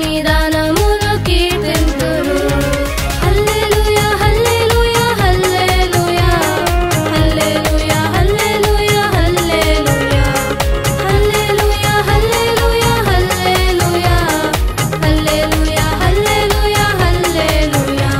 సన్నిధానములో కీర్తింతురు. హల్లెలూయా హల్లెలూయా హల్లెలూయా హల్లెలూయా హల్లెలూయా హల్లెలూయా హల్లెలూయా హల్లెలూయా హల్లెలూయా హల్లెలూయా హల్లెలూయా హల్లెలూయా.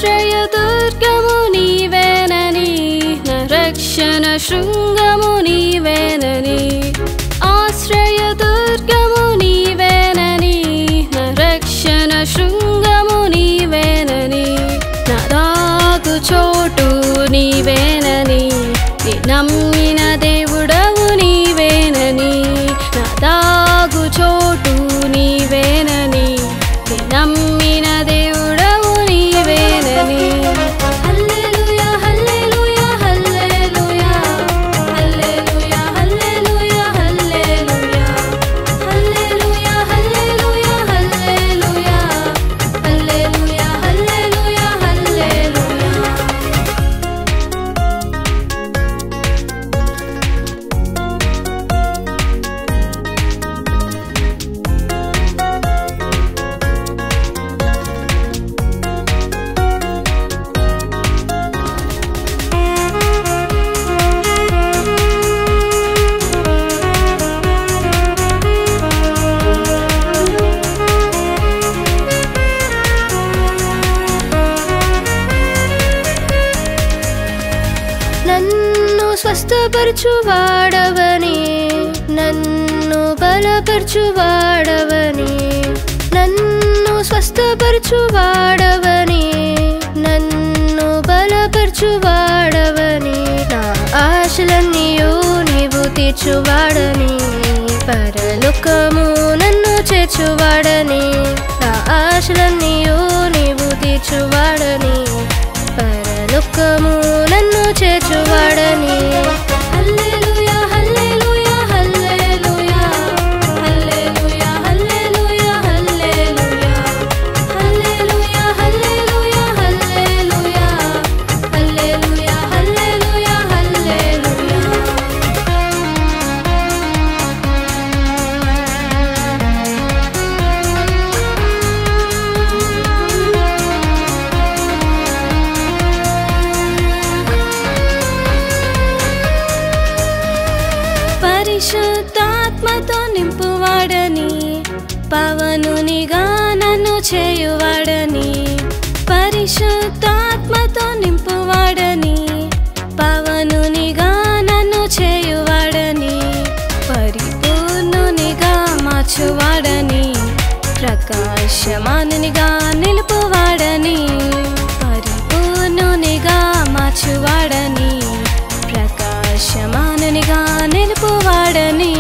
ఆశ్రయదుర్గము నీవేనని, నా రక్షణ శృంగము నీవేనని. ఆశ్రయదుర్గము నీవేనని, నా రక్షణ శృంగము నీవేనని. నా దాగు చోటు నీవేనని, నీ నమ్మిన దేవుడవు నీవేనని. నా దాగు చోటు నీవేనని, నీ నమ్మిన దేవుడవు నీవేనని. హల్లెలూయా హల్లెలూయా హల్లెలూయా హల్లెలూయా హల్లెలూయా హల్లెలూయా హల్లెలూయా హల్లెలూయా హల్లెలూయా హల్లెలూయా హల్లెలూయా హల్లెలూయా. నన్ను స్వస్థపరచువాడవని, నన్ను బలపరచువాడవని. నన్ను స్వస్థపరచువాడవని, నన్ను బలపరచువాడవని. నా ఆశలన్నీయు నీవు తీర్చువాడని, పరలోకము నన్ను చేర్చువాడని. నా ఆశలన్నీయు నీవు తీర్చువాడని, పరలోకము నన్ను చేర్చువాడని. హల్లెలూయా హల్లెలూయా హల్లెలూయా హల్లెలూయా హల్లెలూయా హల్లెలూయా హల్లెలూయా హల్లెలూయా హల్లెలూయా హల్లెలూయా హల్లెలూయా హల్లెలూయా. పరిశుద్ధాత్మతో నింపువాడని, పవనునిగా నన్ను చేయువాడని. పరిశుద్ధాత్మతో నింపువాడని, పవనునిగా నన్ను చేయువాడని. పరిపూర్ణునిగా మార్చువాడని, ప్రకాశమానునిగా నిలుపువాడని. పరిపూర్ణునిగా మార్చువాడని, ప్రకాశమానునిగా నిలుపువాడని.